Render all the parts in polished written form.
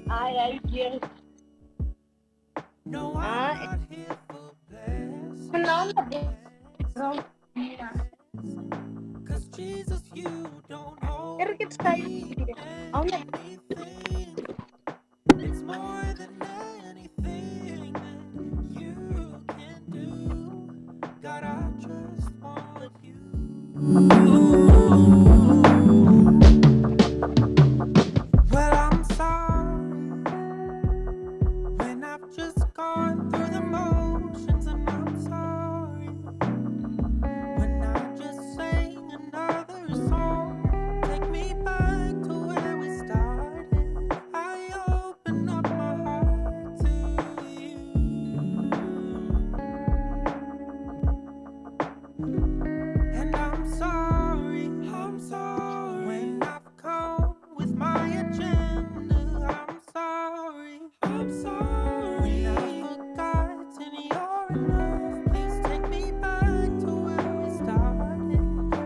Ay, quiero. Ah, no, no. Quero que tu saia. Onde? It's more than anything that you can do. God, I just want you. Well, I'm sorry when I've just gone through the motions, and I'm sorry when I just sang another song. Take me back to where we started. I open up my heart to you. And I'm sorry when I've come with my agenda. I'm sorry when I've forgotten you're enough. Please take me back to where we started.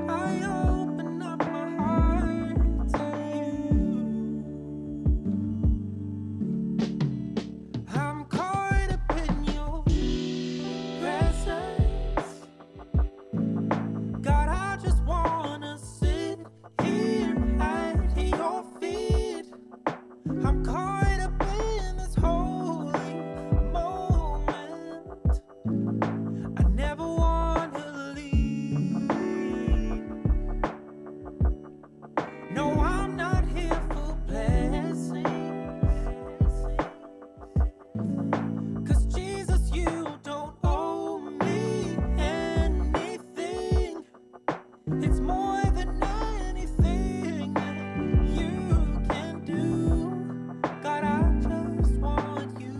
I open up my heart to you. I'm caught up in your presence. God, I just wanna sit here at your feet. I'm caught up in this holy moment. I never wanna leave. No, I'm not here for blessings. 'Cause Jesus, you don't owe me anything. It's more than anything that you can do. God, I just want you.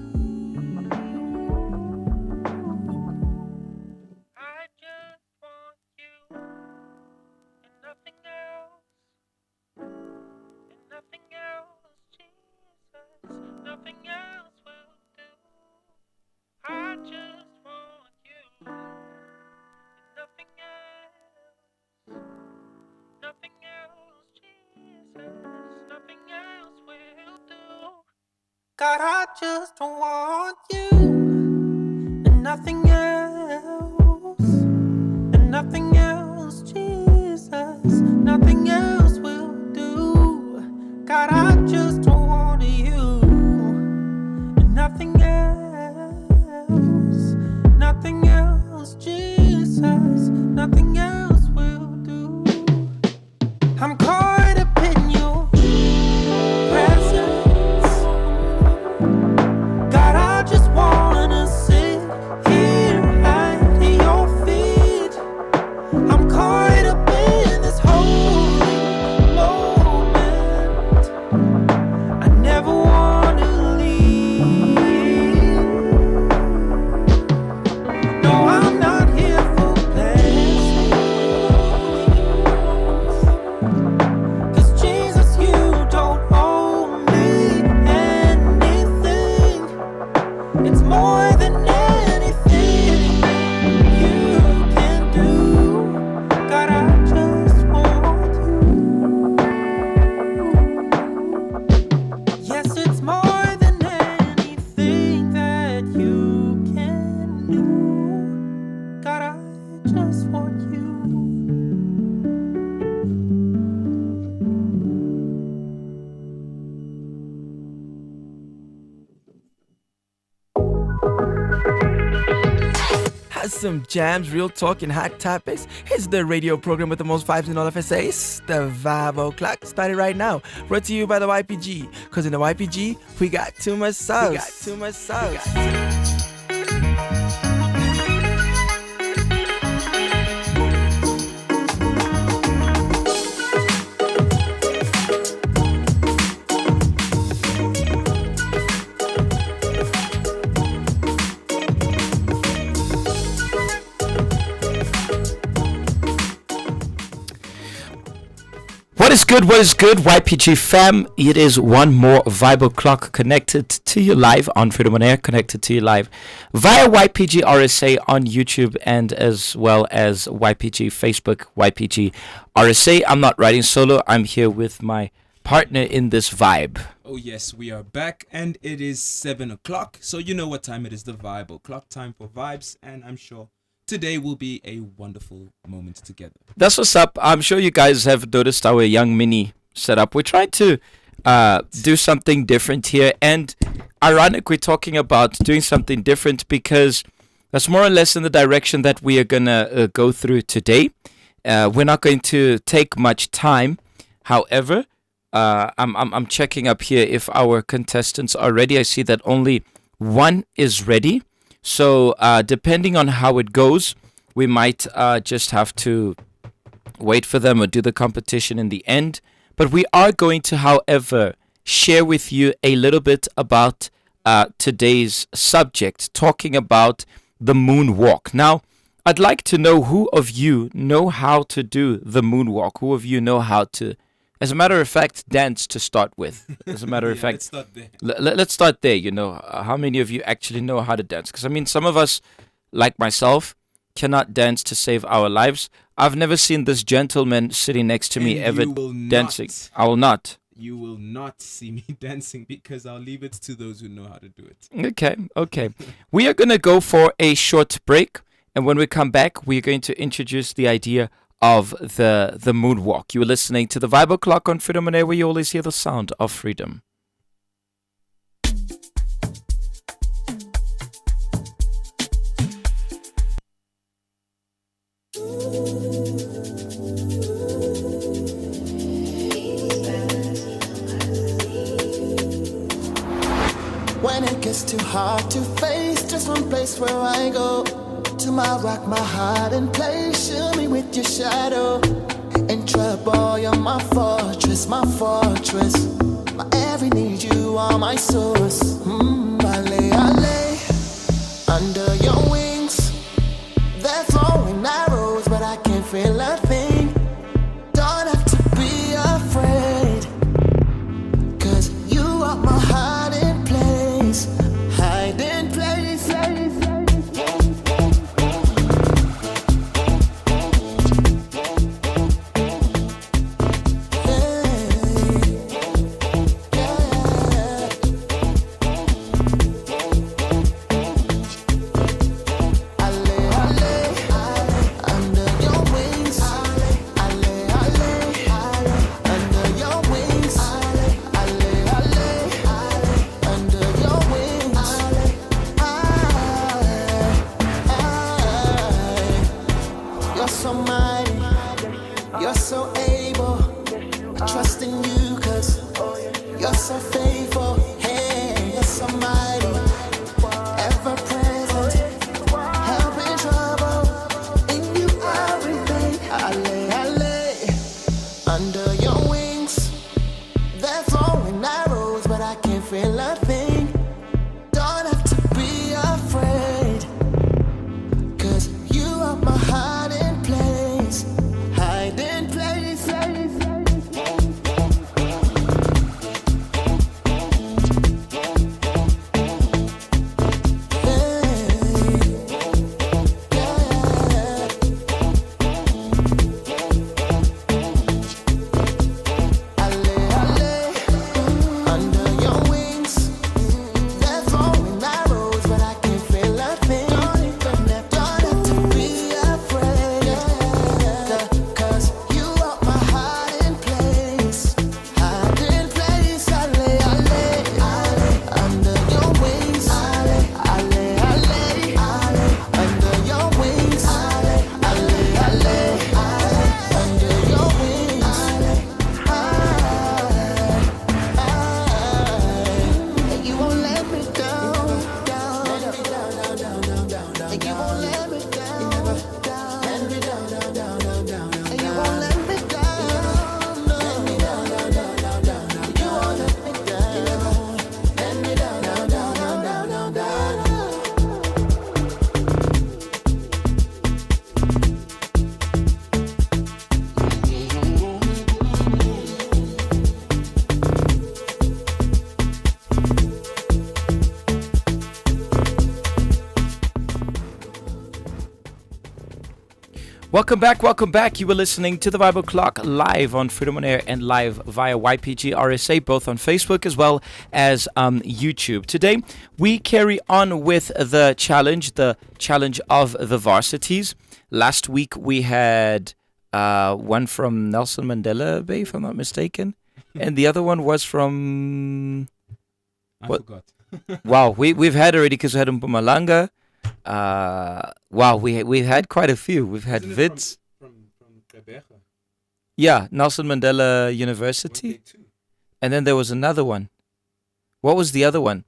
I just want you and nothing else. And nothing else, Jesus. Nothing else will do. I just want you and nothing else. Nothing else, Jesus. Nothing else will do. God, I just want you and nothing else. And nothing else, Jesus. Nothing else will do. God, I just want you and nothing else. Nothing else, Jesus. Nothing else will do. I'm caught up in your presence. God, I just wanna sit here at your feet. I'm caught up in this holy moment. I never wanna leave. No, I'm not here for blessings. 'Cause Jesus, you don't owe me anything. It's more than anything you can do. God, I just want you. Yes, it's more than anything that you can do. God, I just want you. Has some jams, real talk, and hot topics. It's the radio program with the most vibes in all of FSAs. The Vibe O'Clock started right now. Brought to you by the YPG. Because in the YPG, we got too much sauce. What is good? What is good? YPG fam. It is one more Vibe Clock connected to you live on Freedom on Air, connected to you live via YPG RSA on YouTube and as well as YPG Facebook, YPG RSA. I'm not riding solo. I'm here with my partner in this vibe. Oh yes, we are back and it is 7 o'clock. So you know what time it is, the Vibe Clock, time for vibes, and I'm sure today will be a wonderful moment together. That's what's up. I'm sure you guys have noticed our young mini setup. We're trying to do something different here. And ironic, we're talking about doing something different because that's more or less in the direction that we are going to go through today. We're not going to take much time. However, I'm checking up here if our contestants are ready. I see that only one is ready. So depending on how it goes, we might just have to wait for them or do the competition in the end. But we are going to, however, share with you a little bit about today's subject, talking about the moonwalk. Now, I'd like to know who of you know how to do the moonwalk, who of you know how to, as a matter of fact, dance to start with. As a matter of fact, let's start there. Let's start there. You know, how many of you actually know how to dance? Because I mean, some of us, like myself, cannot dance to save our lives. I've never seen this gentleman sitting next to me And ever you will dancing. not. I will not. You will not see me dancing because I'll leave it to those who know how to do it. Okay. We are gonna go for a short break, and when we come back, we're going to introduce the idea of the moonwalk. You are listening to the Vibe Clock on Freedom on Air, where you always hear the sound of freedom. When it gets too hard to face, just one place where I go. To my rock, my heart in place. Show me with your shadow. In trouble, you're my fortress, my fortress. My every need, you are my source. I lay under your wings. They're throwing arrows, but I can't feel a thing. Don't have to be afraid, 'cause you are my hiding place. Hiding place. Welcome back, welcome back. You were listening to the Vibe O'Clock live on Freedom on Air and live via YPG RSA, both on Facebook as well as YouTube. Today, we carry on with the challenge of the varsities. Last week, we had one from Nelson Mandela Bay, if I'm not mistaken. And the other one was from... I forgot. Wow, we've had already because we had Mpumalanga. Wow, we've had quite a few. We've had Isn't it Wits. from Gqeberha? Yeah, Nelson Mandela University. And then there was another one. What was the other one?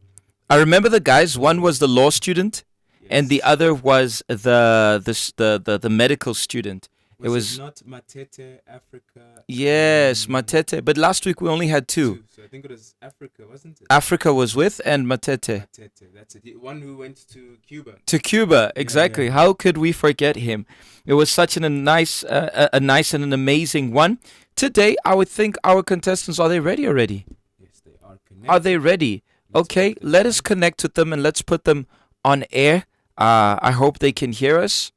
I remember the guys. One was the law student, and the other was the medical student. It was not Matete, Africa. Yes, Matete. But last week we only had two. So I think it was Africa, wasn't it? Africa was with and Matete. Matete, that's it. The one who went to Cuba. To Cuba, exactly. yeah. How could we forget him? It was such a nice and an amazing one. Today, I would think our contestants, are they ready already? Yes, they are connected. Are they ready? Okay, let us connect with them and let's put them on air. I hope they can hear us.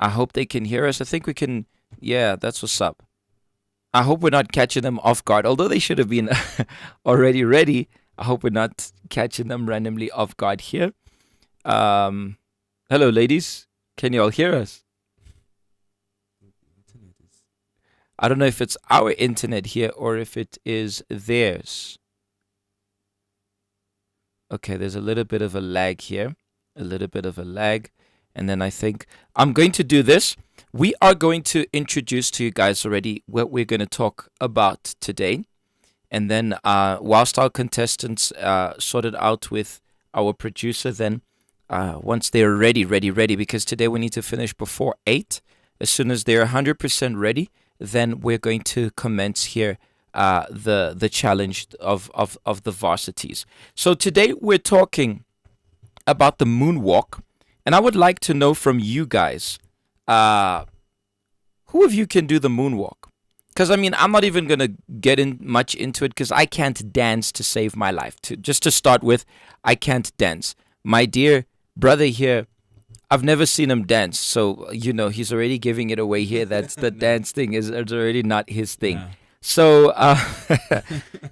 I think we can. Yeah, that's what's up. I hope we're not catching them off guard. Although they should have been already ready. I hope we're not catching them randomly off guard here. Hello, ladies. Can you all hear us? I don't know if it's our internet here or if it is theirs. Okay, there's a little bit of a lag here. And then I think I'm going to do this. We are going to introduce to you guys already what we're going to talk about today. And then whilst our contestants sort it out with our producer, then once they're ready, because today we need to finish before 8. As soon as they're 100% ready, then we're going to commence here the challenge of the varsities. So today we're talking about the moonwalk. And I would like to know from you guys, who of you can do the moonwalk? Because, I mean, I'm not even going to get in much into it because I can't dance to save my life. Just to start with, I can't dance. My dear brother here, I've never seen him dance. So, you know, he's already giving it away here. That's the dance thing is already not his thing. No. So,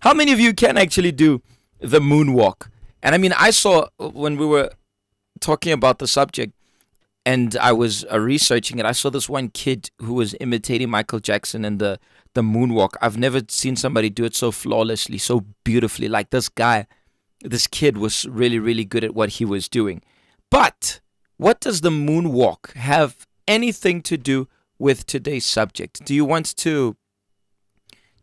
how many of you can actually do the moonwalk? And, I mean, I saw when we were talking about the subject and I was researching it, I saw this one kid who was imitating Michael Jackson in the moonwalk. I've never seen somebody do it so flawlessly, so beautifully. Like this kid was really, really good at what he was doing. But what does the moonwalk have anything to do with today's subject? Do you want to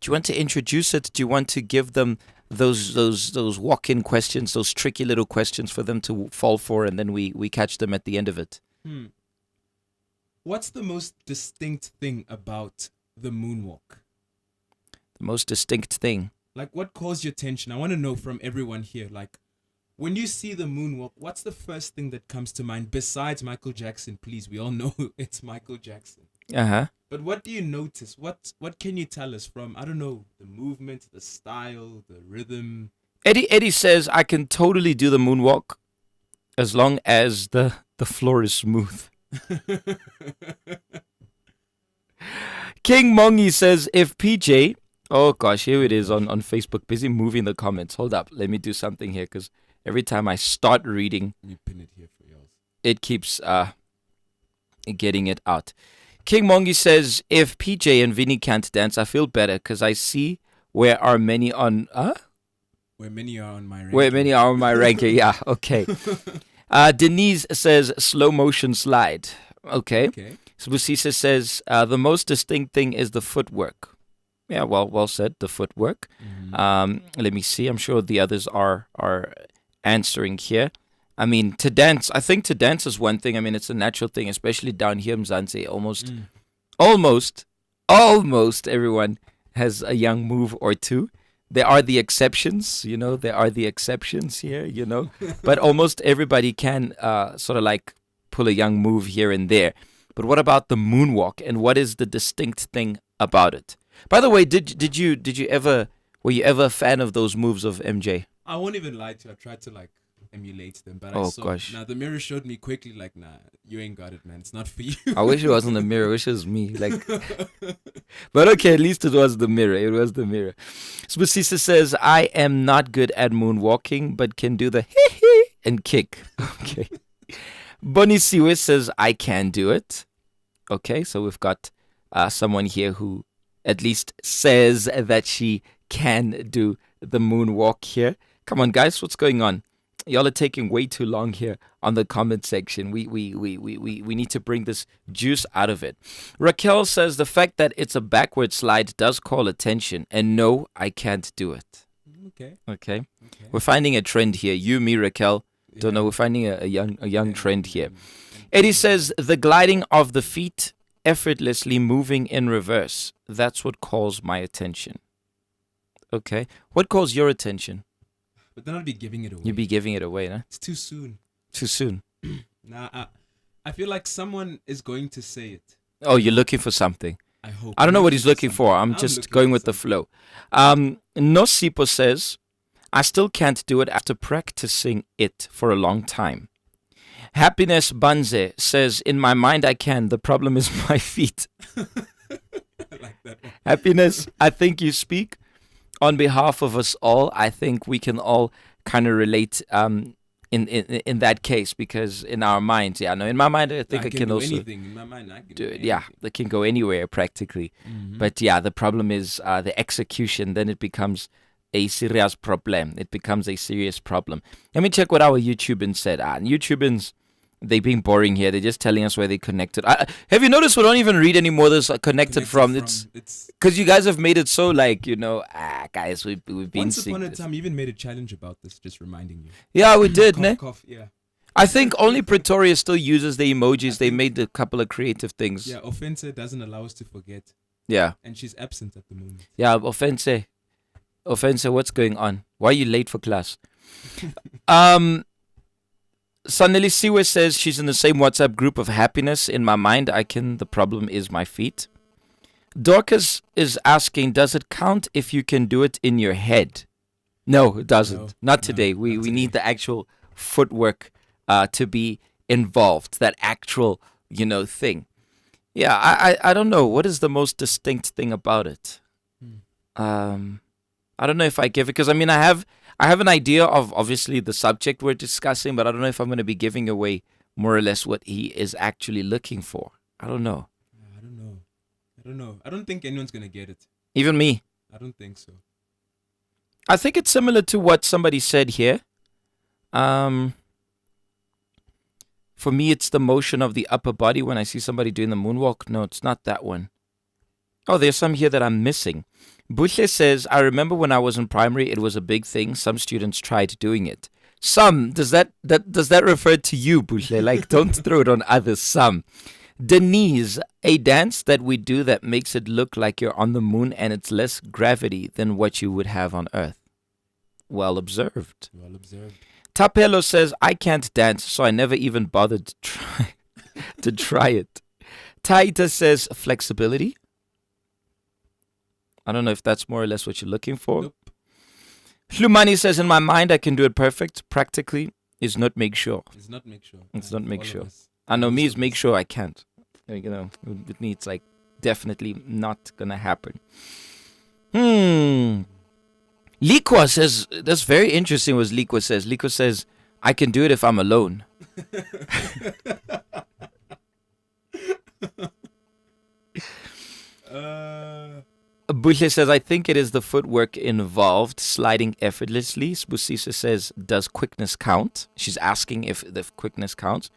introduce it? Do you want to give them those walk-in questions, those tricky little questions for them to fall for, and then we catch them at the end of it? What's the most distinct thing about the moonwalk? The most distinct thing? Like, what calls your attention? I want to know from everyone here. Like, when you see the moonwalk, what's the first thing that comes to mind besides Michael Jackson? Please, we all know it's Michael Jackson. Uh-huh. But what do you notice? What can you tell us from, I don't know, the movement, the style, the rhythm? Eddie says I can totally do the moonwalk as long as the floor is smooth. King Mongi says if PJ... Oh gosh, here it is on Facebook. Busy moving the comments. Hold up. Let me do something here because every time I start reading... You pin it here for yours. It keeps getting it out. King Mongi says, if PJ and Vinny can't dance, I feel better because I see where many are on my ranking. Yeah, okay. Denise says, slow motion slide. Okay. Busisa says, the most distinct thing is the footwork. Yeah, well said, the footwork. Mm-hmm. Let me see. I'm sure the others are answering here. I mean, to dance is one thing. I mean, it's a natural thing, especially down here in Mzansi. Almost everyone has a young move or two. There are the exceptions, here, But almost everybody can sort of like pull a young move here and there. But what about the moonwalk, and what is the distinct thing about it? By the way, did you ever were you ever a fan of those moves of MJ? I won't even lie to you. I tried to emulate them. But Oh, I saw, gosh. now the mirror showed me quickly, like, nah, you ain't got it, man. It's not for you. I wish it wasn't the mirror. I wish it was me. Like, but okay, at least it was the mirror. It was the mirror. Spusisa says, I am not good at moonwalking, but can do the hee hee and kick. Okay. Bonnie Siwe says, I can do it. Okay, so we've got someone here who at least says that she can do the moonwalk here. Come on, guys, what's going on? Y'all are taking way too long here on the comment section. We need to bring this juice out of it. Raquel says the fact that it's a backward slide does call attention, and no, I can't do it. Okay. We're finding a trend here. You, me, Raquel. Don't know. We're finding a young trend here. Eddie says the gliding of the feet effortlessly moving in reverse. That's what calls my attention. Okay. What calls your attention? But then I'd be giving it away. You'd be giving it away, huh? It's too soon. Too soon. Nah, I feel like someone is going to say it. Oh, you're looking for something. I hope. I don't know what he's looking for. I'm just looking going for with the flow. Nosipo says, I still can't do it after practicing it for a long time. Happiness Banze says, in my mind I can. The problem is my feet. I like that one. Happiness, I think you speak on behalf of us all. I think we can all kind of relate in that case, because in our minds, in my mind, I think I can do also anything. In my mind, I can do it. anything. Yeah, they can go anywhere practically. But yeah, the problem is the execution. Then it becomes a serious problem. It becomes a serious problem. Let me check what our YouTubans said. YouTubans, they being boring here. They're just telling us where they connected. Have you noticed we don't even read anymore this connected from? It's because you guys have made it so like, guys, we've been Once seeing upon a this. time, you even made a challenge about this, just reminding you. Yeah, we did, Cough, ne? cough, yeah. I think only Pretoria still uses the emojis. They made a couple of creative things. Yeah, Offense doesn't allow us to forget. Yeah. And she's absent at the moment. Yeah, Offense, what's going on? Why are you late for class? Saneli Siwe says she's in the same WhatsApp group of happiness. In my mind, the problem is my feet. Dorcas is asking, does it count if you can do it in your head? No, it doesn't. No, not today. not We today. need the actual footwork to be involved, that actual, thing. Yeah, I don't know. What is the most distinct thing about it? I don't know if I give it, because I have an idea of obviously the subject we're discussing, but I don't know if I'm going to be giving away more or less what he is actually looking for. I don't know. I don't know. I don't think anyone's going to get it. Even me. I don't think so. I think it's similar to what somebody said here. For me, it's the motion of the upper body when I see somebody doing the moonwalk. No, it's not that one. Oh, there's some here that I'm missing. Bushle says, I remember when I was in primary, it was a big thing. Some students tried doing it. Some, does that refer to you, Bushle? Like, don't throw it on others. Some. Denise, a dance that we do that makes it look like you're on the moon and it's less gravity than what you would have on Earth. Well observed. Well observed. Tapelo says, I can't dance, so I never even bothered to try it. Taita says, flexibility. I don't know if that's more or less what you're looking for. Nope. Hlumani says, in my mind, I can do it perfect. Practically is not make sure. It's not make sure. It's not make All of sure. us. I know me Most is of make us. sure I can't. With me, it's like definitely not going to happen. Likwa says, that's very interesting what Likwa says. Likwa says, I can do it if I'm alone. Bushle says, I think it is the footwork involved, sliding effortlessly. Spusisa says, does quickness count? She's asking if the quickness counts.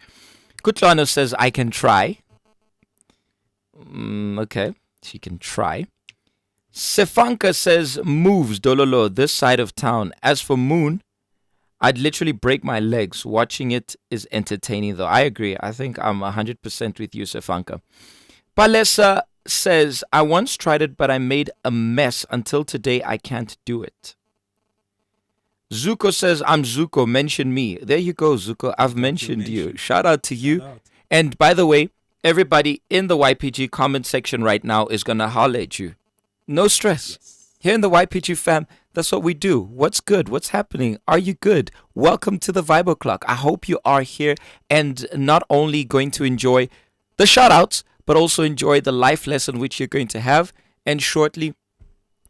Kutlano says, I can try. Okay, she can try. Sefanka says, moves, Dololo, this side of town. As for Moon, I'd literally break my legs. Watching it is entertaining, though. I agree. I think I'm 100% with you, Sefanka. Palesa says, I once tried it, but I made a mess. Until today, I can't do it. Zuko says, I'm Zuko. Mention me. There you go, Zuko. I've mentioned you. Shout out to you. Shout out. And by the way, everybody in the YPG comment section right now is going to holler at you. No stress. Yes. Here in the YPG fam, That's what we do. What's good? What's happening? Are you good? Welcome to the Vibe O'Clock. I hope you are here and not only going to enjoy the shout outs, but also enjoy the life lesson which you're going to have. And shortly,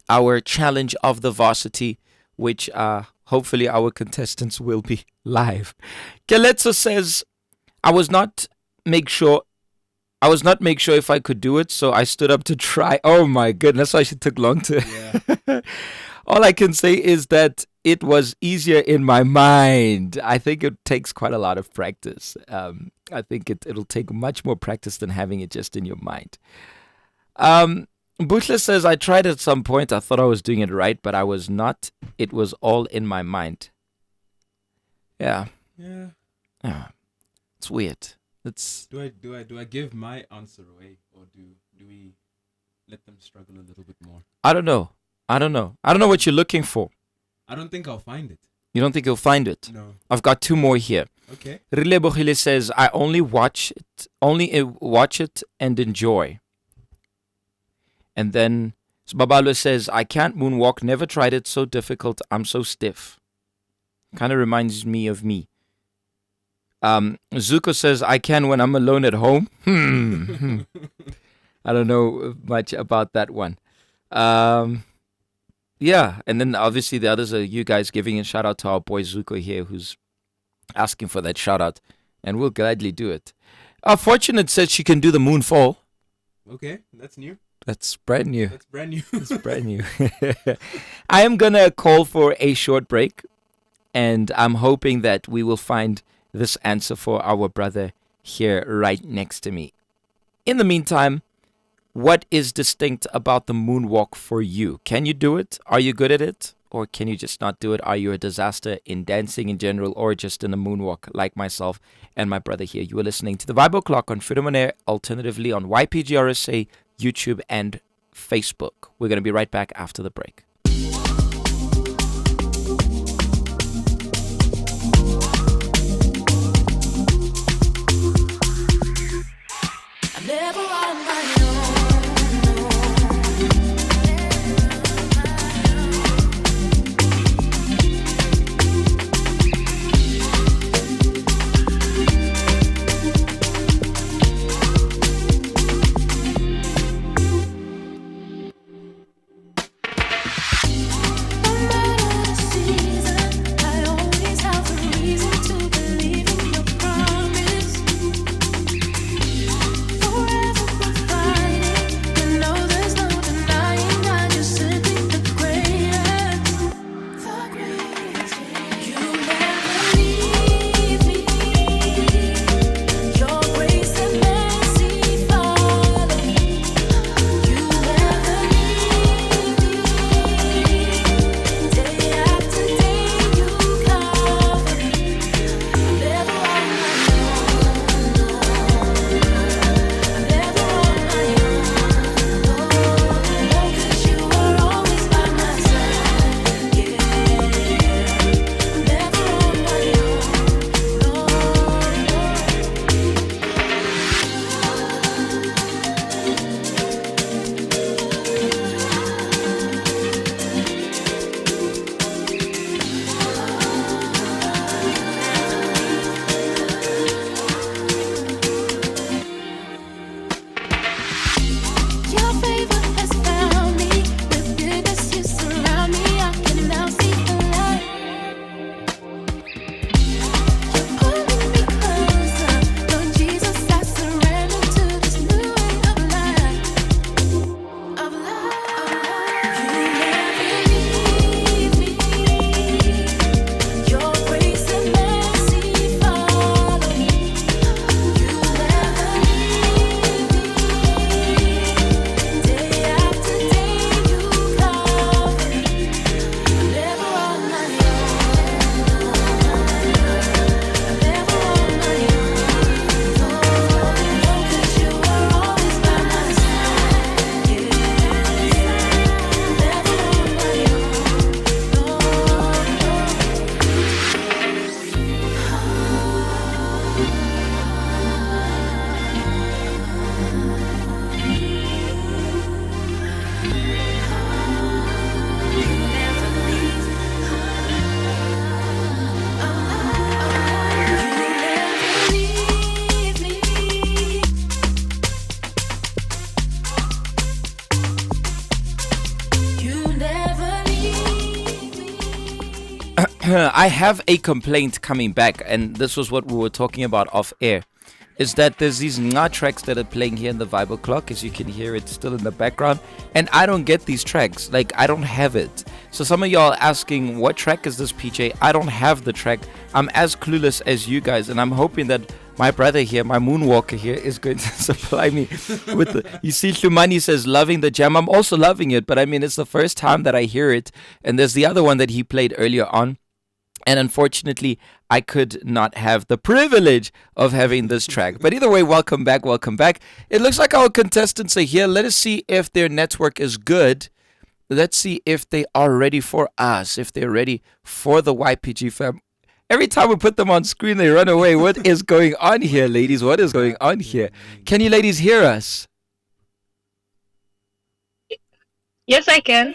our challenge of the Varsity, which hopefully our contestants will be live. Keletso says, I was not make sure if I could do it, so I stood up to try. Oh my goodness, why she took long to. Yeah. All I can say is that it was easier in my mind. I think it takes quite a lot of practice. I think it'll take much more practice than having it just in your mind. Bushla says, I tried at some point. I thought I was doing it right, but I was not. It was all in my mind. Yeah. It's weird. Do I give my answer away, or do we let them struggle a little bit more? I don't know what you're looking for. I don't think I'll find it. You don't think you'll find it? No. I've got two more here. Okay. Rile Bohile says, I only watch it and enjoy. And then Babalo says, I can't moonwalk, never tried it, so difficult, I'm so stiff. Kind of reminds me of me. Zuko says, I can when I'm alone at home. I don't know much about that one. Yeah, and then obviously the others are you guys giving a shout out to our boy Zuko here, who's asking for that shout out, and we'll gladly do it. Fortunate said she can do the moonfall. Okay, that's new. That's brand new. That's brand new. It's brand new. I am going to call for a short break, and I'm hoping that we will find this answer for our brother here right next to me. In the meantime, what is distinct about the moonwalk for you? Can you do it? Are you good at it? Or can you just not do it? Are you a disaster in dancing in general or just in the moonwalk like myself and my brother here? You are listening to the Vibe O'Clock on Freedom on Air, alternatively on YPG RSA, YouTube, and Facebook. We're going to be right back after the break. I'm never on my own. I have a complaint coming back, and this was what we were talking about off air. Is that there's these nga tracks that are playing here in the Vibe Clock, as you can hear it still in the background, and I don't get these tracks. Like, I don't have it. So some of y'all asking, what track is this, PJ? I don't have the track. I'm as clueless as you guys, and I'm hoping that my brother here, my moonwalker here, is going to supply me with the... You see, Lumani says, loving the jam. I'm also loving it, but I mean, it's the first time that I hear it, and there's the other one that he played earlier on. And unfortunately, I could not have the privilege of having this track. But either way, welcome back, welcome back. It looks like our contestants are here. Let us see if their network is good. Let's see if they are ready for us, if they're ready for the YPG fam. Every time we put them on screen, they run away. What is going on here, ladies? What is going on here? Can you ladies hear us? Yes, I can.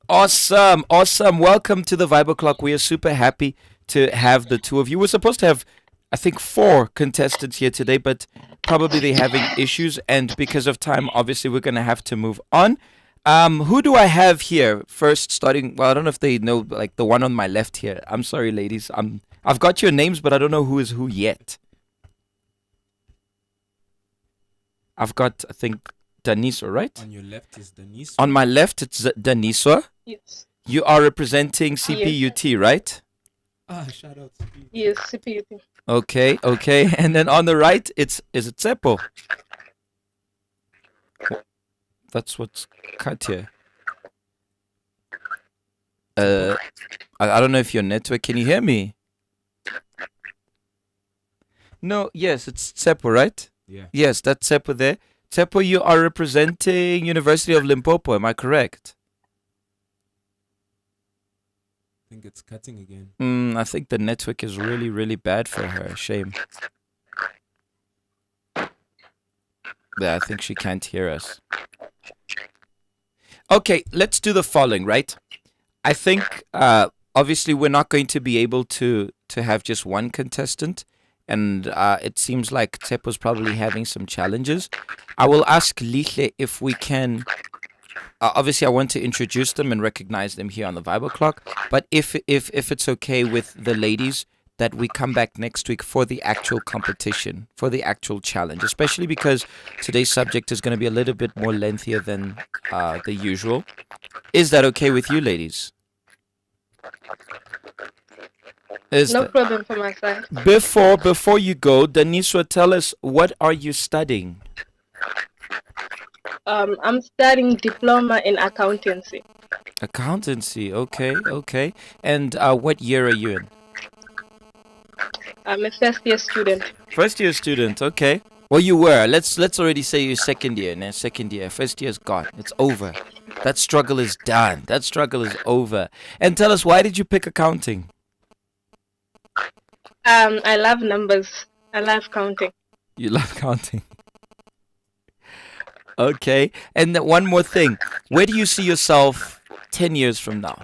Awesome, awesome. Welcome to the Vibe Clock. We are super happy to have the two of you. We're supposed to have, I think, 4 contestants here today, but probably they're having issues, and because of time, obviously, we're going to have to move on. Who do I have here? First, starting, well, I don't know if they know, like, the one on my left here. I'm sorry, ladies. I've got your names, but I don't know who is who yet. I've got, I think, Daniso, right? On your left is Denise. On my left, it's Daniso. Yes. You are representing CPUT, right? Shout out to you. Yes, CPUT. Okay, okay. And then on the right, is it Tsepo? That's what's cut here. I don't know if your network, can you hear me? No, yes, it's Tsepo, right? Yeah. Yes, that's Tsepo there. Tsepo, you are representing University of Limpopo, am I correct? I think it's cutting again. I think the network is really, really bad for her. Shame. Yeah, I think she can't hear us. Okay, let's do the following, right? I think, obviously, we're not going to be able to have just one contestant. And it seems like Tsepo's probably having some challenges. I will ask Lihle if we can... obviously, I want to introduce them and recognize them here on the Vibe Clock. But if it's okay with the ladies, that we come back next week for the actual competition, for the actual challenge. Especially because today's subject is going to be a little bit more lengthier than the usual. Is that okay with you, ladies? No problem from my side. Before you go, Daniswa, tell us, what are you studying? I'm studying diploma in accountancy. Accountancy, okay, okay. And what year are you in? I'm a first-year student. First year student, okay. Well, you were. Let's already say you're second year. Now, second year. First year's gone. It's over. That struggle is done. That struggle is over. And tell us, why did you pick accounting? I love numbers. I love counting. You love counting. Okay. And one more thing. Where do you see yourself 10 years from now?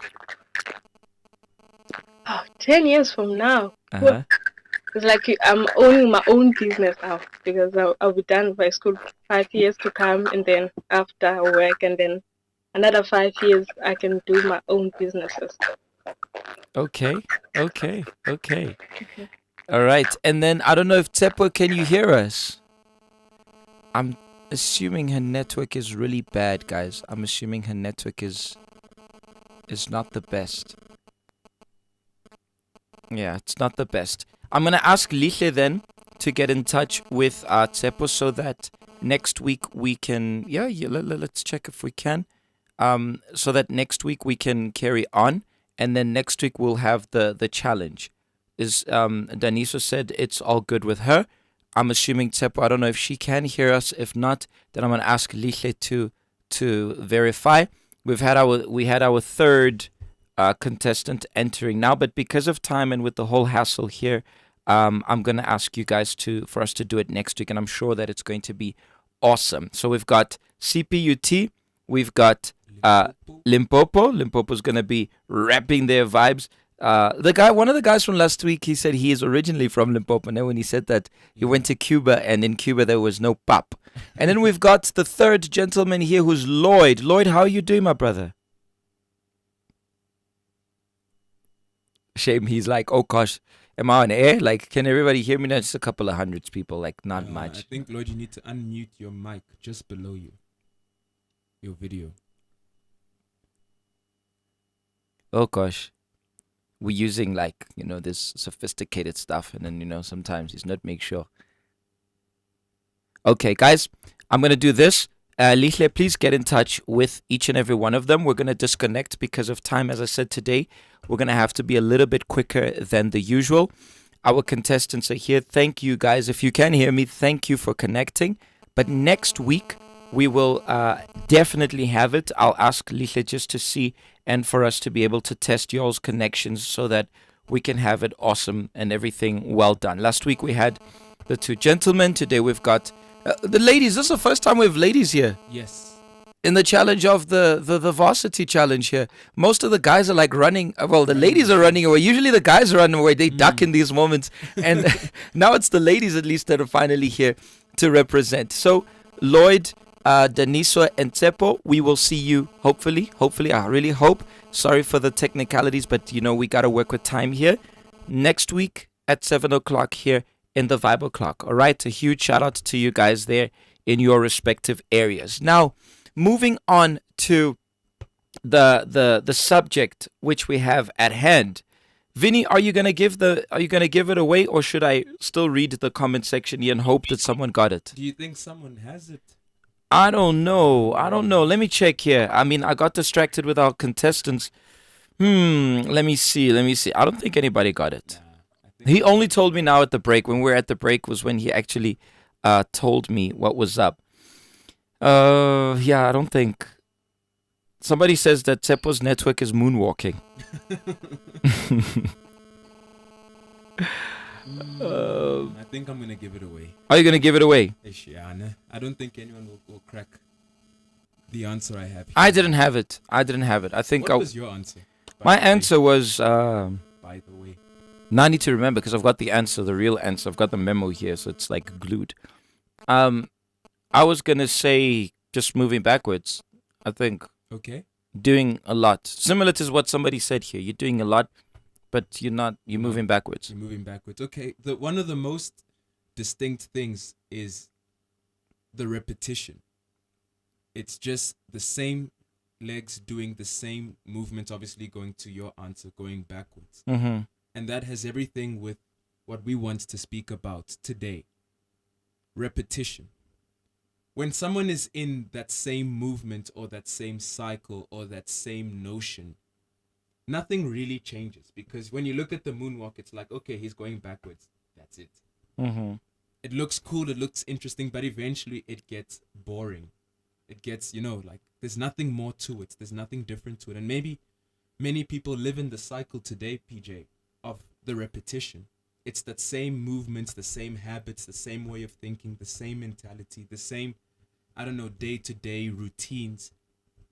Oh, 10 years from now. Uh-huh. It's like I'm owning my own business now, because I'll be done by school 5 years to come, and then after I work, and then another 5 years I can do my own businesses. Okay. Okay. Okay. All right. And then I don't know if Tsepo, can you hear us? I'm assuming her network is really bad, guys. I'm assuming her network is not the best. Yeah, it's not the best. I'm going to ask Lihle then to get in touch with Tsepo so that next week we can... let's check if we can. So that next week we can carry on. And then next week we'll have the challenge. Daniso said it's all good with her. I'm assuming Tsepo, I don't know if she can hear us. If not, then I'm going to ask Lihle to verify. We had our third contestant entering now, but because of time and with the whole hassle here, I'm going to ask you guys for us to do it next week, and I'm sure that it's going to be awesome. So we've got CPUT, we've got Limpopo. Limpopo's going to be rapping their vibes. One of the guys from last week, he said he is originally from Limpopo. And then when he said that, he went to Cuba, and in Cuba there was no pop. And then we've got the third gentleman here, who's Lloyd. Lloyd, how are you doing, my brother? Shame. He's like, oh gosh, am I on air? Like, can everybody hear me now? Just a couple of hundreds people, like not I much. think, Lloyd, you need to unmute your mic just below you. Your video. Oh gosh. We're using like, this sophisticated stuff, and then, sometimes it's not make sure. Okay, guys, I'm going to do this. Lihle, please get in touch with each and every one of them. We're going to disconnect because of time. As I said today, we're going to have to be a little bit quicker than the usual. Our contestants are here. Thank you, guys. If you can hear me, thank you for connecting. But next week, we will definitely have it. I'll ask Lihle just to see and for us to be able to test y'all's connections so that we can have it awesome and everything well done. Last week, we had the two gentlemen. Today, we've got the ladies. This is the first time we have ladies here. Yes. In the challenge of the Varsity challenge here. Most of the guys are like running. Well, the ladies are running away. Usually the guys are running away. They duck in these moments. And now it's the ladies at least that are finally here to represent. So, Lloyd, Daniso, and Tsepo, we will see you hopefully. Hopefully, I really hope. Sorry for the technicalities, but we got to work with time here. Next week at 7 o'clock here in the Vibe O'Clock. All right, a huge shout out to you guys there in your respective areas. Now, moving on to the subject which we have at hand. Vinny, are you gonna give it away, or should I still read the comment section here and hope that someone got it? Do you think someone has it? I don't know. Let me check here. I mean, I got distracted with our contestants. Let me see. I don't think anybody got it. He only told me now at the break. When we were at the break was when he actually told me what was up. Yeah, I don't think. Somebody says that Tsepo's network is moonwalking. I think I'm gonna give it away. Are you gonna give it away? I don't think anyone will crack the answer I have here. I didn't have it. I think What was your answer? my answer was. By the way. Now I need to remember because I've got the answer, the real answer. I've got the memo here, so it's like glued. I was gonna say just moving backwards. I think Okay. doing a lot, similar to what somebody said here. You're doing a lot, but you're not. You're moving backwards. You're moving backwards. Okay. One of the most distinct things is the repetition. It's just the same legs doing the same movement, obviously going to your answer, going backwards. Mm-hmm. And that has everything with what we want to speak about today. Repetition. When someone is in that same movement or that same cycle or that same notion, nothing really changes. Because when you look at the moonwalk, it's like, okay, he's going backwards. That's it. Mm-hmm. It looks cool, it looks interesting, but eventually it gets boring. It gets, like there's nothing more to it. There's nothing different to it. And maybe many people live in the cycle today, PJ, of the repetition. It's that same movements, the same habits, the same way of thinking, the same mentality, the same, day-to-day routines,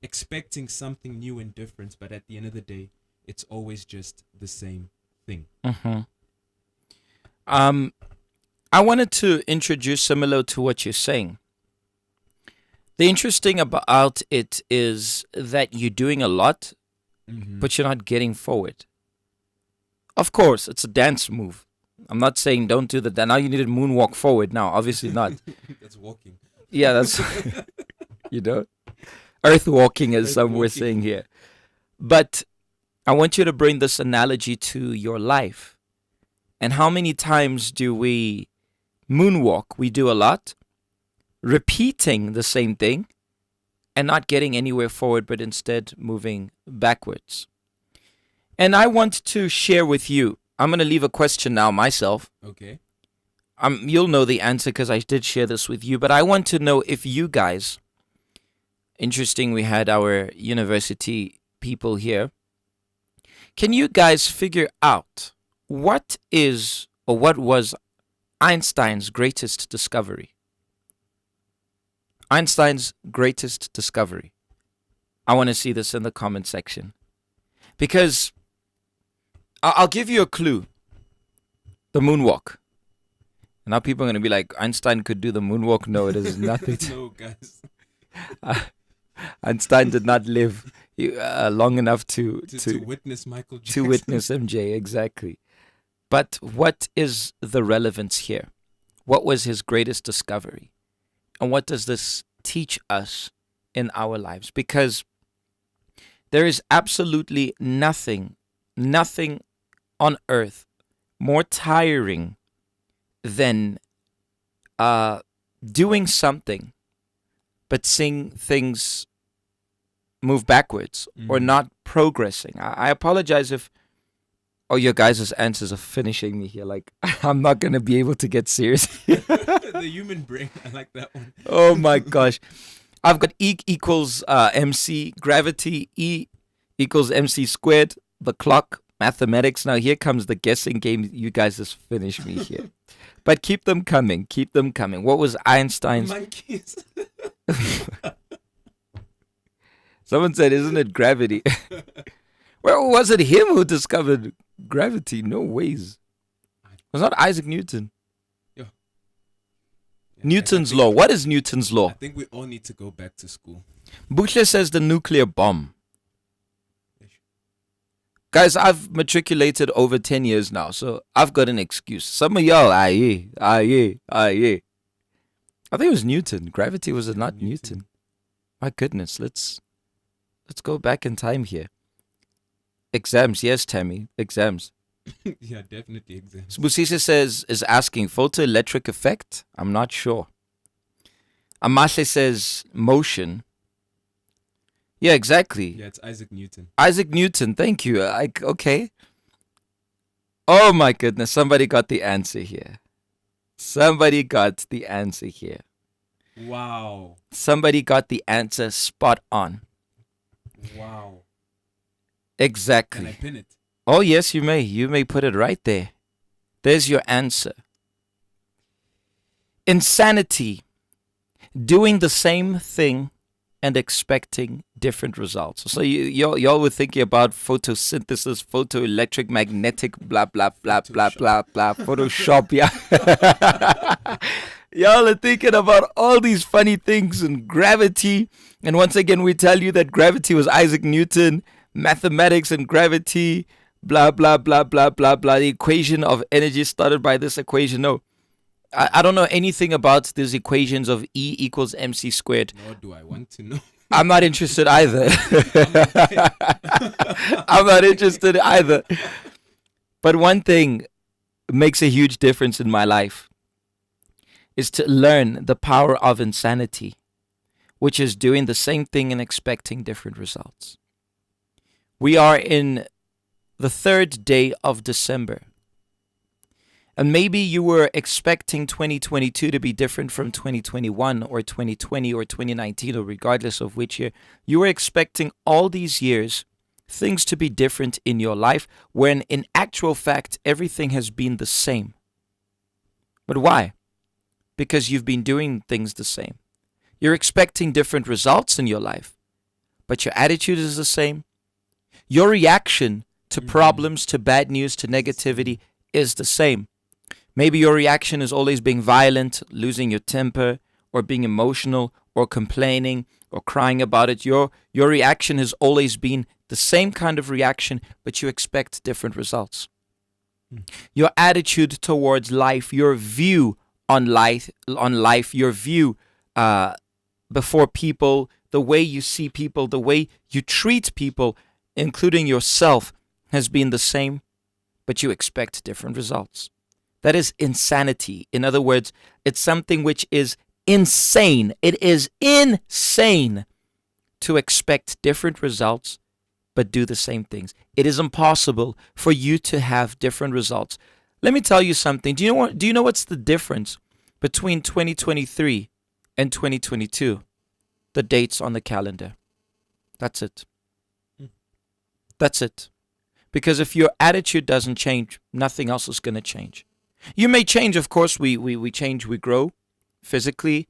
expecting something new and different, but at the end of the day, it's always just the same thing. Mm-hmm. I wanted to introduce similar to what you're saying. The interesting about it is that you're doing a lot, but you're not getting forward. Of course, it's a dance move. I'm not saying don't do that. Now you need to moonwalk forward. Now, obviously not. That's walking. Yeah, that's, earth walking, as some were saying here. But I want you to bring this analogy to your life. And how many times do we moonwalk? We do a lot, repeating the same thing and not getting anywhere forward, but instead moving backwards. And I want to share with you, I'm going to leave a question now myself. Okay. You'll know the answer because I did share this with you, but I want to know if you guys, interesting, we had our university people here. Can you guys figure out what is or what was Einstein's greatest discovery? Einstein's greatest discovery. I want to see this in the comment section. Because I'll give you a clue. The moonwalk. And now people are going to be like, Einstein could do the moonwalk. No, it is nothing. No, guys. Einstein did not live. long enough to To witness Michael Jackson. to witness MJ, exactly. But what is the relevance here? What was his greatest discovery? And what does this teach us in our lives? Because there is absolutely nothing on earth more tiring than doing something but seeing things move backwards or not progressing. I apologize if your guys' answers are finishing me here. Like, I'm not going to be able to get serious. The human brain. I like that one. Oh my gosh. I've got E equals MC, gravity, E equals MC squared, the clock, mathematics. Now here comes the guessing game. You guys just finished me here. But keep them coming. Keep them coming. What was Einstein's? Monkeys. Someone said, isn't it gravity? Well, was it him who discovered gravity? No ways. It was not Isaac Newton. Yeah, Newton's I think- law. What is Newton's I law? think we all need to go back to school. Buchler says the nuclear bomb. Guys, I've matriculated over 10 years now, so I've got an excuse. Some of y'all, yeah. I think it was Newton. Gravity was not Newton. My goodness, let's go back in time here. Exams, yes, Tammy, exams. Yeah, definitely exams. Busisa says, is asking, photoelectric effect? I'm not sure. Amashe says, motion. Yeah, exactly. Yeah, it's Isaac Newton. Isaac Newton, thank you. Okay. Oh my goodness, somebody got the answer here. Somebody got the answer here. Wow. Somebody got the answer spot on. Wow. Exactly. Can I pin it? Oh, yes, you may. You may put it right there. There's your answer. Insanity. Doing the same thing and expecting different results. So y'all were thinking about photosynthesis, photoelectric, magnetic, blah, blah, blah, blah, blah, blah, Photoshop, yeah. Y'all are thinking about all these funny things and gravity. And once again, we tell you that gravity was Isaac Newton, mathematics and gravity, blah, blah, blah, blah, blah, blah. The equation of energy started by this equation. No, I don't know anything about these equations of E equals MC squared. Nor do I want to know. I'm not interested either. I'm not interested either. But one thing makes a huge difference in my life is to learn the power of insanity, which is doing the same thing and expecting different results. We are in the 3rd day of December. And maybe you were expecting 2022 to be different from 2021 or 2020 or 2019 or regardless of which year. You were expecting all these years things to be different in your life when in actual fact everything has been the same. But why? Because you've been doing things the same. You're expecting different results in your life, but your attitude is the same. Your reaction to problems, to bad news, to negativity is the same. Maybe your reaction is always being violent, losing your temper, or being emotional, or complaining, or crying about it. Your reaction has always been the same kind of reaction, but you expect different results. Your attitude towards life, your view on life, your view before people, the way you see people, the way you treat people, including yourself, has been the same, but you expect different results. That is insanity. In other words, it's something which is insane. It is insane to expect different results but do the same things. It is impossible for you to have different results. Let me tell you something. Do you know what's the difference between 2023 and 2022? The dates on the calendar. That's it. That's it. Because if your attitude doesn't change, nothing else is going to change. You may change, of course, we change, we grow physically.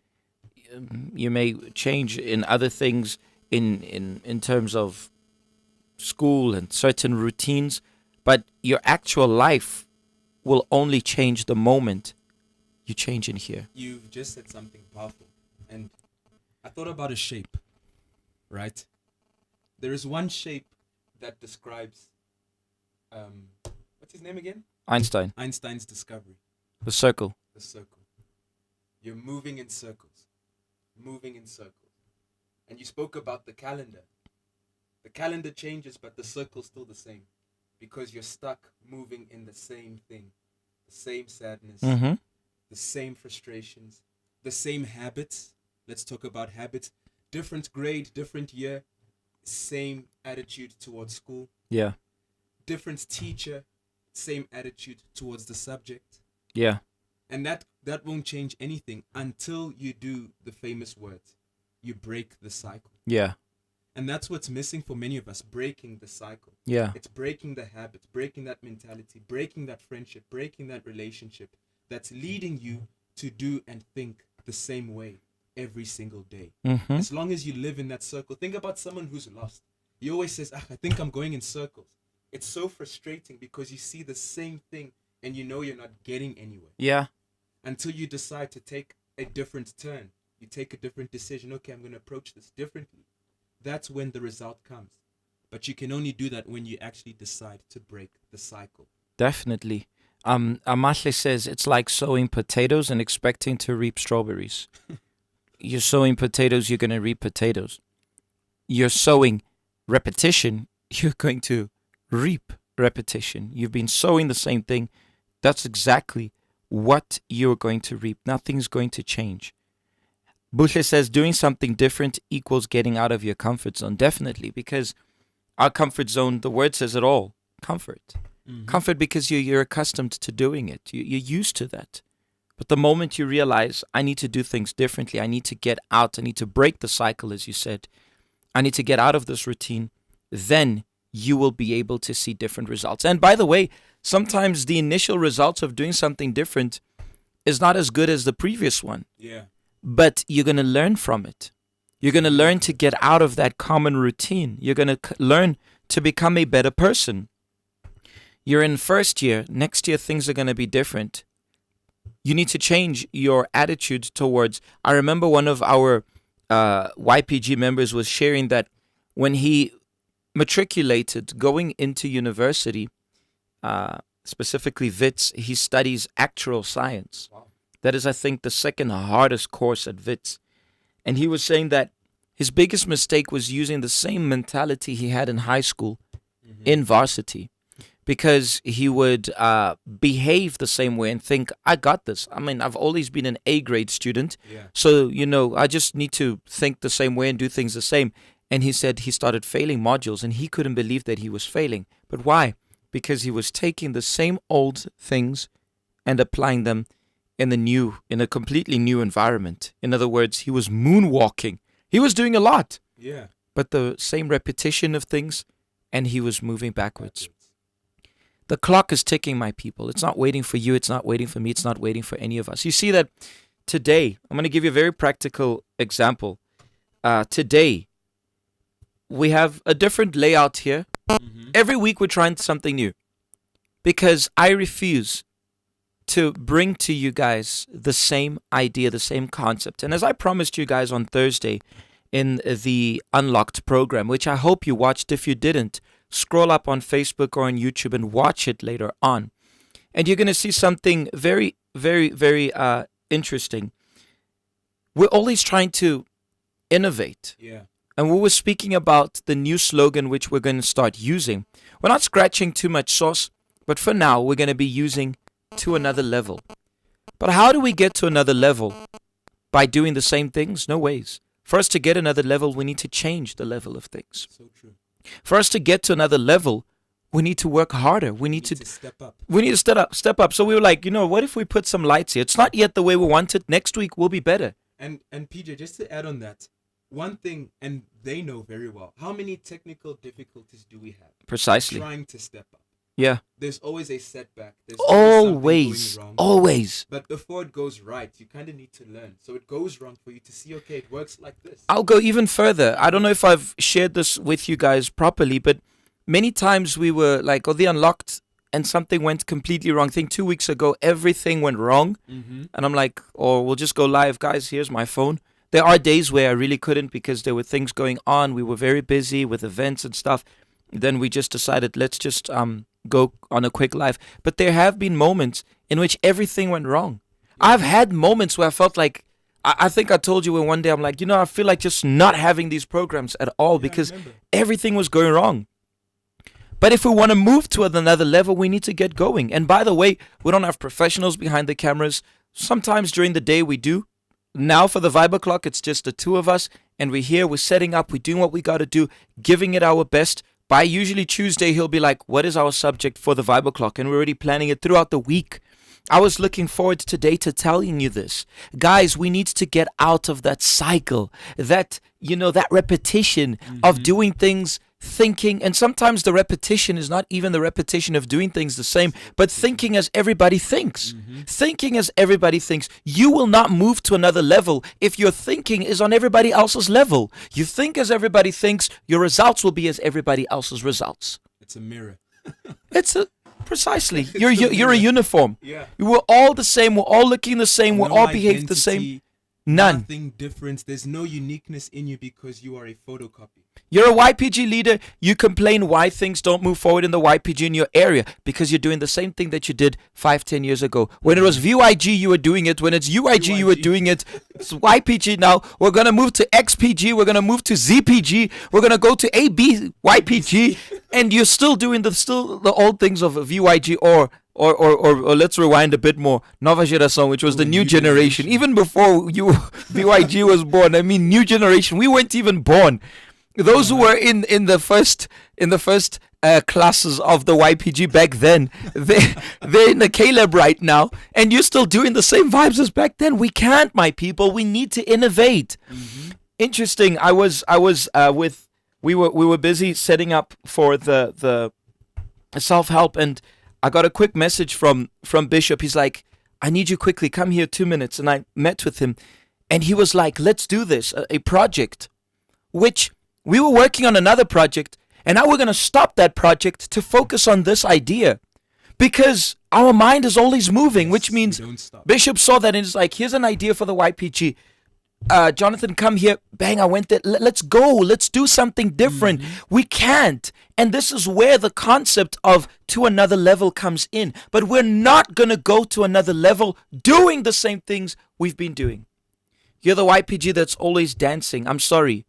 You may change in other things in terms of school and certain routines, but your actual life will only change the moment you change in here. You've just said something powerful. And I thought about a shape, right? There is one shape that describes what's his name again? Einstein, Einstein's discovery. the circle. The circle. You're moving in circles. Moving in circles. And you spoke about the calendar. The calendar changes, but the circle's still the same. Because you're stuck moving in the same thing. The same sadness. Mm-hmm. The same frustrations. The same habits. Let's talk about habits. Different grade, different year. Same attitude towards school. Yeah. Different teacher. Same attitude towards the subject. Yeah. And that won't change anything until you do the famous words. You break the cycle. Yeah. And that's what's missing for many of us, breaking the cycle. Yeah. It's breaking the habits, breaking that mentality, breaking that friendship, breaking that relationship that's leading you to do and think the same way every single day. Mm-hmm. As long as you live in that circle. Think about someone who's lost. He always says, I think I'm going in circles. It's so frustrating because you see the same thing and you know you're not getting anywhere. Yeah. Until you decide to take a different turn. You take a different decision. Okay, I'm going to approach this differently. That's when the result comes. But you can only do that when you actually decide to break the cycle. Definitely. Amahle says it's like sowing potatoes and expecting to reap strawberries. You're sowing potatoes, you're going to reap potatoes. You're sowing repetition, you're going to reap repetition. You've been sowing the same thing. That's exactly what you're going to reap. Nothing's going to change. Bushe says doing something different equals getting out of your comfort zone. Definitely, because our comfort zone, the word says it all. Comfort. Mm-hmm. Comfort because you're accustomed to doing it. You're used to that. But the moment you realize, I need to do things differently, I need to get out, I need to break the cycle, as you said, I need to get out of this routine, then you will be able to see different results. And by the way, sometimes the initial results of doing something different is not as good as the previous one. Yeah. But you're going to learn from it. You're going to learn to get out of that common routine. You're going to learn to become a better person. You're in first year. Next year, things are going to be different. You need to change your attitude towards... I remember one of our YPG members was sharing that when he matriculated, going into university, specifically WITS, he studies actuarial science. Wow. That is, I think, the second hardest course at WITS. And he was saying that his biggest mistake was using the same mentality he had in high school in Varsity, because he would behave the same way and think, I got this. I mean, I've always been an A-grade student, so, I just need to think the same way and do things the same. And he said he started failing modules, and he couldn't believe that he was failing. But why? Because he was taking the same old things and applying them in a completely new environment. In other words, he was moonwalking. He was doing a lot. Yeah. But the same repetition of things, and he was moving backwards. The clock is ticking, my people. It's not waiting for you. It's not waiting for me. It's not waiting for any of us. You see that today, I'm going to give you a very practical example. Today, we have a different layout here. Mm-hmm. Every week, we're trying something new. Because I refuse to bring to you guys the same idea, the same concept. And as I promised you guys on Thursday in the Unlocked program, which I hope you watched. If you didn't, scroll up on Facebook or on YouTube and watch it later on. And you're going to see something very, very, very interesting. We're always trying to innovate. Yeah. And we were speaking about the new slogan which we're going to start using. We're not scratching too much sauce, but for now, we're going to be using to another level. But how do we get to another level? By doing the same things? No ways. For us to get another level, we need to change the level of things. So true. For us to get to another level, we need to work harder. We need to step up. We need to step up. So we were like, what if we put some lights here? It's not yet the way we want it. Next week will be better. And PJ, just to add on that, one thing, and they know very well, how many technical difficulties do we have? Precisely. Trying to step up. Yeah. There's always a setback. There's Always. something going wrong. Always. But before it goes right, you kind of need to learn. So it goes wrong for you to see, okay, it works like this. I'll go even further. I don't know if I've shared this with you guys properly, but many times we were like, the Unlocked, and something went completely wrong. I think 2 weeks ago, everything went wrong. Mm-hmm. And I'm like, we'll just go live, guys. Here's my phone. There are days where I really couldn't because there were things going on. We were very busy with events and stuff. Then we just decided, let's just go on a quick live. But there have been moments in which everything went wrong. I've had moments where I felt like, I think I told you when one day I'm like, I feel like just not having these programs at all because everything was going wrong. But if we want to move to another level, we need to get going. And by the way, we don't have professionals behind the cameras. Sometimes during the day we do. Now for the Vibe O'Clock, it's just the two of us. And we're here, we're setting up, we're doing what we got to do, giving it our best. By usually Tuesday, he'll be like, what is our subject for the Vibe O'Clock? And we're already planning it throughout the week. I was looking forward today to telling you this. Guys, we need to get out of that cycle, that repetition of doing things, thinking, and sometimes the repetition is not even the repetition of doing things the same, but thinking as everybody thinks. Thinking as everybody thinks. You will not move to another level if your thinking is on everybody else's level. You think as everybody thinks, your results will be as everybody else's results. It's a mirror. Precisely. You're a uniform. Yeah. We're all the same. We're all looking the same. We're No all behave the same. identity, None. Nothing different. There's no uniqueness in you because you are a photocopy. You're a YPG leader. You complain why things don't move forward in the YPG in your area because you're doing the same thing that you did 5-10 years ago. When it was VYG, you were doing it. When it's UIG, you were doing it. It's YPG now. We're going to move to XPG. We're going to move to ZPG. We're going to go to AB YPG. And you're still doing the old things of VYG or let's rewind a bit more. Nova Geração, which was the new generation. Even before VYG was born. I mean, new generation. We weren't even born. Those who were in the first classes of the YPG back then, they're in the Caleb right now, and you're still doing the same vibes as back then. We can't, my people. We need to innovate. Interesting. We were busy setting up for the self-help, and I got a quick message from Bishop. He's like, I need you quickly. Come here 2 minutes. And I met with him, and he was like, let's do this, a project, which we were working on another project, and now we're going to stop that project to focus on this idea because our mind is always moving, which means Bishop saw that and it's like, here's an idea for the YPG. Jonathan, come here. Bang, I went there. Let's go. Let's do something different. We can't. And this is where the concept of to another level comes in. But we're not going to go to another level doing the same things we've been doing. You're the YPG that's always dancing. I'm sorry.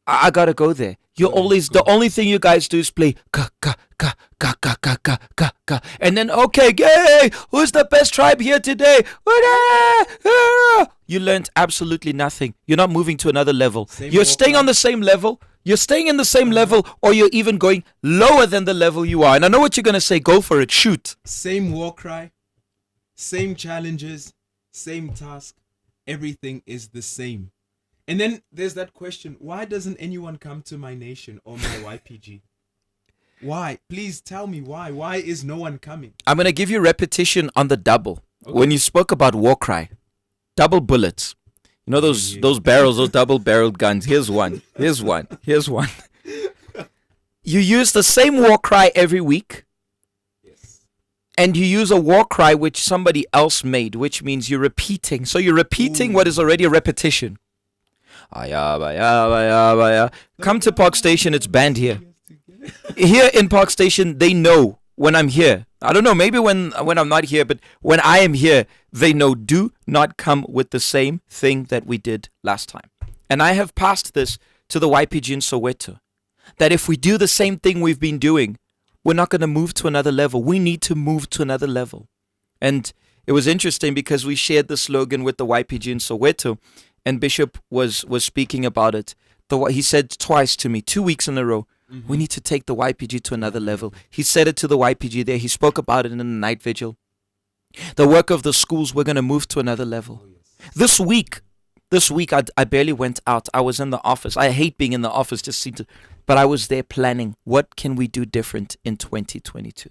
I gotta go there. You're always the only thing you guys do is play ka ka ka ka ka ka ka ka ka, and then okay, yay! Who's the best tribe here today? You learned absolutely nothing. You're not moving to another level. You're staying on the same level. You're staying in the same level, or you're even going lower than the level you are. And I know what you're gonna say. Go for it. Shoot. Same war cry, same challenges, same task. Everything is the same. And then there's that question, why doesn't anyone come to my nation or my YPG? Why? Please tell me why. Why is no one coming? I'm going to give you repetition on the double. Okay. When you spoke about war cry, double bullets. You know those barrels, those double-barreled guns. Here's one. Here's one. Here's one. You use the same war cry every week. Yes. And you use a war cry which somebody else made, which means you're repeating. So you're repeating what is already a repetition. Come to Park Station, it's banned here. Here in Park Station, they know when I'm here. I don't know, maybe when I'm not here, but when I am here, they know do not come with the same thing that we did last time. And I have passed this to the YPG in Soweto, that if we do the same thing we've been doing, we're not going to move to another level. We need to move to another level. And it was interesting because we shared the slogan with the YPG in Soweto, and Bishop was speaking about it. He said twice to me, 2 weeks in a row, we need to take the YPG to another level. He said it to the YPG there. He spoke about it in the night vigil. The work of the schools, we're going to move to another level. This week, I barely went out. I was in the office. I hate being in the office, but I was there planning. What can we do different in 2022?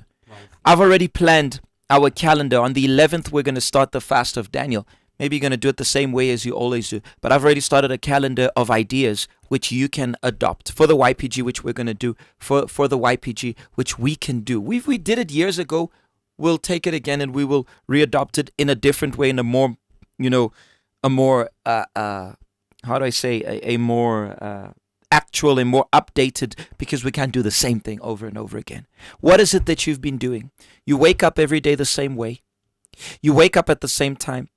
I've already planned our calendar. On the 11th, we're going to start the fast of Daniel. Maybe you're going to do it the same way as you always do. But I've already started a calendar of ideas which you can adopt for the YPG, which we're going to do for the YPG, which we can do. We did it years ago. We'll take it again and we will readopt it in a different way, in a more, how do I say, a more actual and more updated, because we can't do the same thing over and over again. What is it that you've been doing? You wake up every day the same way. You wake up at the same time.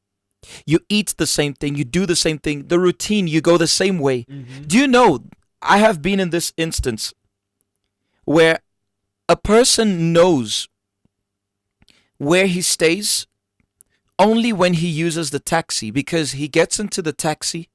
You eat the same thing. You do the same thing. The routine, you go the same way. Do you know, I have been in this instance where a person knows where he stays only when he uses the taxi, because he gets into the taxi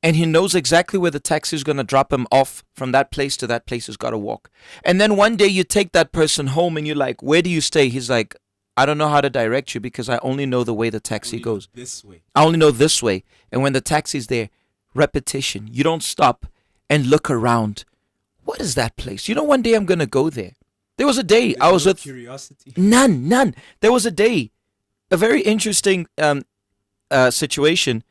and he knows exactly where the taxi is going to drop him off. From that place to that place he's got to walk. And then one day you take that person home and you're like, where do you stay? He's like, I don't know how to direct you because I only know the way the taxi Only goes. this way. I only know this way. And when the taxi's there, repetition. You don't stop and look around. What is that place? You know, one day I'm going to go there. There was a day I was no with... curiosity. None. There was a day, a very interesting situation.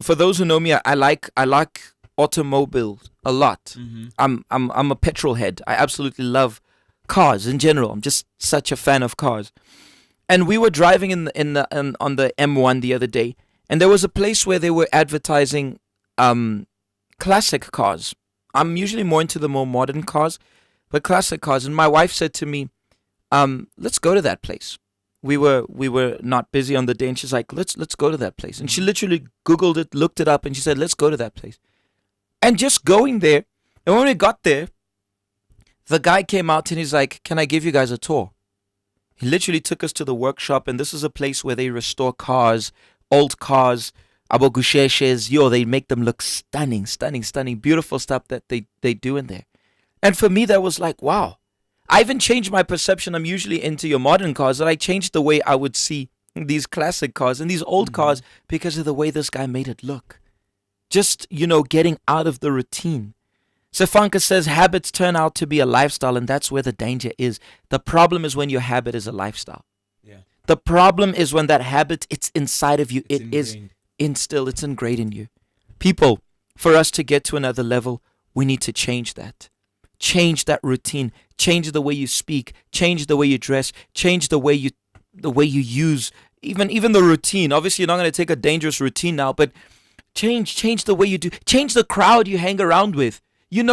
For those who know me, I like automobiles a lot. I'm a petrol head. I absolutely love cars in general. I'm just such a fan of cars. And we were driving on the M1 the other day, and there was a place where they were advertising classic cars. I'm usually more into the more modern cars, but classic cars. And my wife said to me, let's go to that place. We were not busy on the day, and she's like, let's go to that place. And she literally Googled it, looked it up, and she said, let's go to that place. And just going there, and when we got there, the guy came out and he's like, can I give you guys a tour? He literally took us to the workshop, and this is a place where they restore cars, old cars, abogusheshes. They make them look stunning, beautiful stuff that they do in there. And for me, that was like, wow. I even changed my perception. I'm usually into your modern cars, and I changed the way I would see these classic cars and these old cars because of the way this guy made it look. Just, getting out of the routine. Stefanka says habits turn out to be a lifestyle, and that's where the danger is. The problem is when your habit is a lifestyle. Yeah. The problem is when that habit, it's inside of you. It's It is ingrained. instilled. It's ingrained in you. People, for us to get to another level, we need to change that. Change that routine. Change the way you speak. Change the way you dress. Change the way you use even the routine. Obviously, you're not going to take a dangerous routine now, but change the way you do. Change the crowd you hang around with.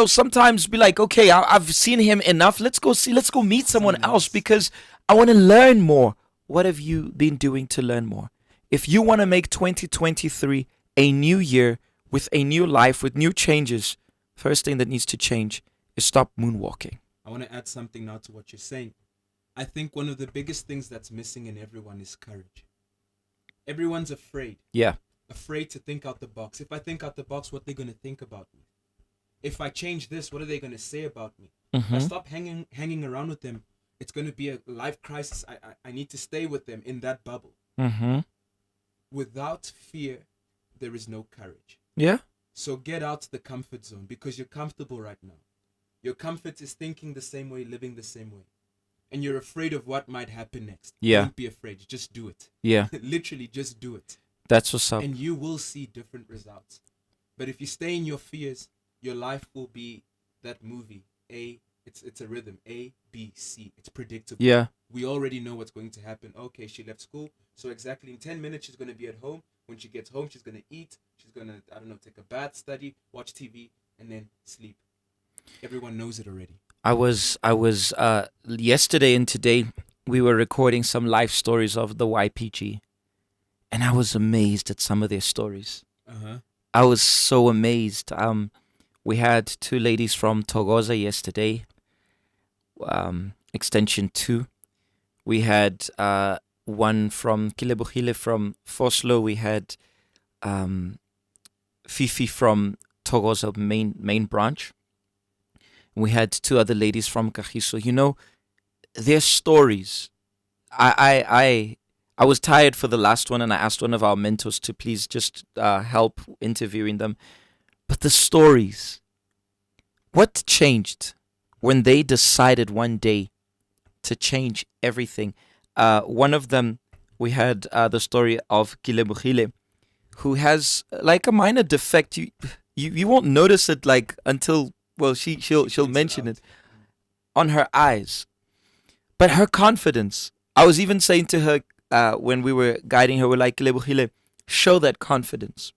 Sometimes be like, okay, I've seen him enough. Let's go meet someone else because I want to learn more. What have you been doing to learn more? If you want to make 2023 a new year with a new life, with new changes, first thing that needs to change is stop moonwalking. I want to add something now to what you're saying. I think one of the biggest things that's missing in everyone is courage. Everyone's afraid. Yeah. Afraid to think out the box. If I think out the box, what they're going to think about me? If I change this, what are they going to say about me? If I stop hanging around with them, it's going to be a life crisis. I need to stay with them in that bubble. Without fear, there is no courage. Yeah. So get out the comfort zone because you're comfortable right now. Your comfort is thinking the same way, living the same way. And you're afraid of what might happen next. Yeah. Don't be afraid. Just do it. Yeah. Literally, just do it. That's what's up. And you will see different results. But if you stay in your fears, your life will be that movie. It's a rhythm. A, B, C. It's predictable. Yeah. We already know what's going to happen. Okay, she left school. So exactly in 10 minutes, she's going to be at home. When she gets home, she's going to eat. She's going to, take a bath, study, watch TV, and then sleep. Everyone knows it already. I was yesterday and today we were recording some life stories of the YPG, and I was amazed at some of their stories. I was so amazed. We had two ladies from Togoza yesterday, extension 2. We had one from Kilebuhile from Foslo. We had Fifi from Togoza main branch. We had 2 other ladies from Kagiso. Their stories. I was tired for the last one, and I asked one of our mentors to please just help interviewing them. But the stories, what changed when they decided one day to change everything? One of them, we had the story of Kilebuhile, who has like a minor defect. You won't notice it like until, well, she'll mention it on her eyes. But her confidence, I was even saying to her when we were guiding her, we're like, Kilebuhile, show that confidence.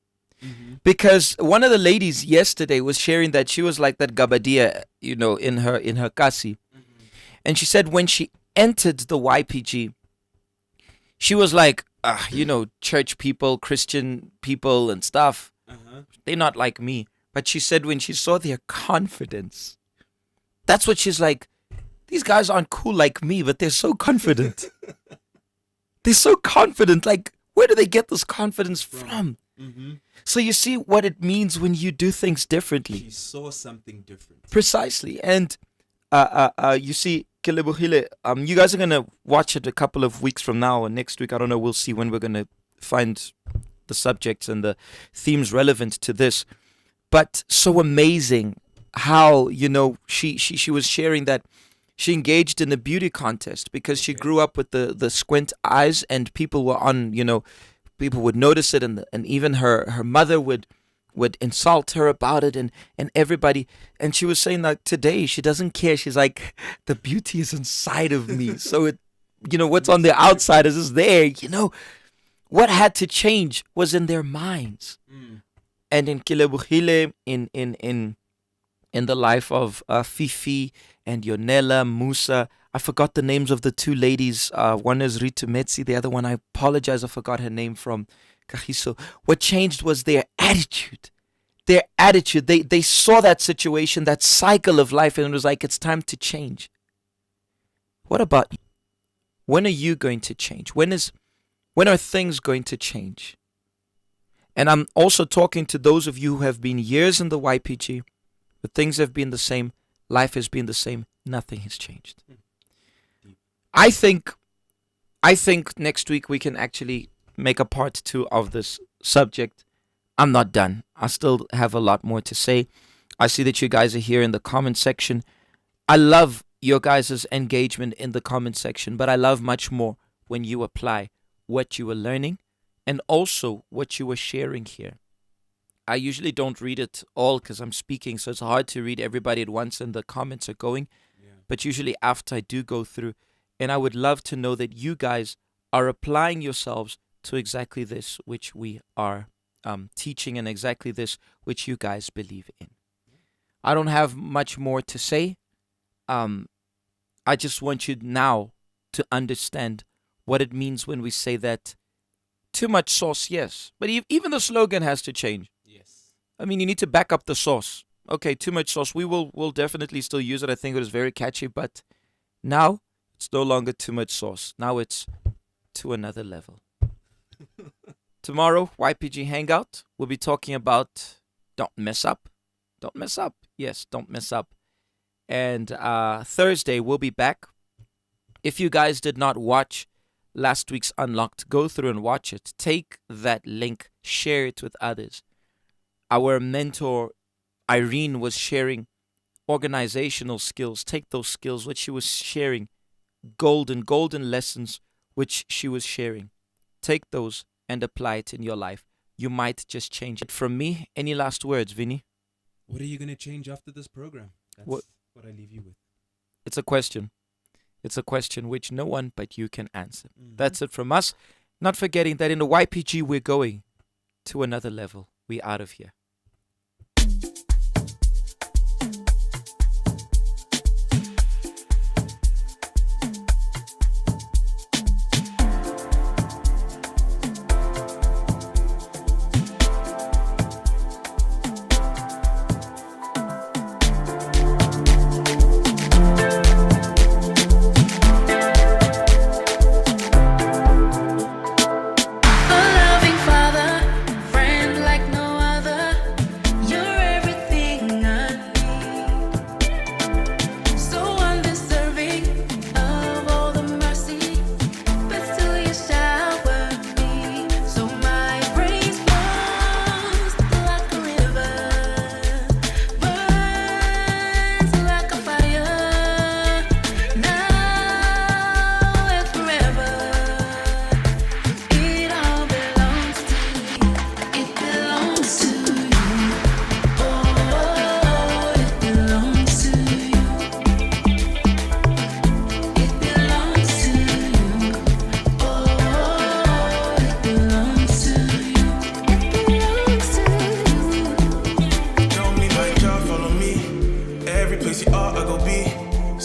Because one of the ladies yesterday was sharing that she was like that gabadia, in her kasi. And she said when she entered the YPG, she was like, church people, Christian people and stuff, they're not like me. But she said when she saw their confidence, that's what she's like, these guys aren't cool like me, but they're so confident. They're so confident. Like, where do they get this confidence from? So you see what it means when you do things differently. She saw something different. Precisely. And you see, Kelebohile, you guys are going to watch it a couple of weeks from now or next week. I don't know. We'll see when we're going to find the subjects and the themes relevant to this. But so amazing how, she was sharing that she engaged in a beauty contest because she grew up with the squint eyes, and people were on, people would notice it, and even her mother would insult her about it, and everybody. And she was saying that today she doesn't care. She's like, the beauty is inside of me. So it, what's on the outside is just there. What had to change was in their minds. And in Kilebuhile, in the life of Fifi and Yonela, Musa, I forgot the names of the two ladies. One is Ritu Metsi, the other one, I apologize, I forgot her name, from Kagiso. What changed was their attitude. Their attitude. They saw that situation, that cycle of life, and it was like, it's time to change. What about you? When are you going to change? When are things going to change? And I'm also talking to those of you who have been years in the YPG, but things have been the same, life has been the same, nothing has changed. I think next week we can actually make a part 2 of this subject. I'm not done. I still have a lot more to say. I see that you guys are here in the comment section. I love your guys' engagement in the comment section, but I love much more when you apply what you are learning and also what you are sharing here. I usually don't read it all because I'm speaking, so it's hard to read everybody at once and the comments are going. But usually after I do go through, and I would love to know that you guys are applying yourselves to exactly this which we are teaching, and exactly this which you guys believe in. I don't have much more to say. I just want you now to understand what it means when we say that too much sauce, yes. But even the slogan has to change. Yes. I mean, you need to back up the sauce. Okay, too much sauce. We'll definitely still use it. I think it is very catchy, but now it's no longer too much sauce. Now it's to another level. Tomorrow, YPG Hangout, we'll be talking about don't mess up. Don't mess up. Yes, don't mess up. And Thursday, we'll be back. If you guys did not watch last week's Unlocked, go through and watch it. Take that link, share it with others. Our mentor, Irene, was sharing organizational skills. Take those skills, which she was sharing, golden lessons, which she was sharing. Take those and apply it in your life. You might just change it. From me, any last words, Vinny? What are you going to change after this program? That's what I leave you with. It's a question. It's a question which no one but you can answer. That's it from us. Not forgetting that in the YPG, we're going to another level. We're out of here.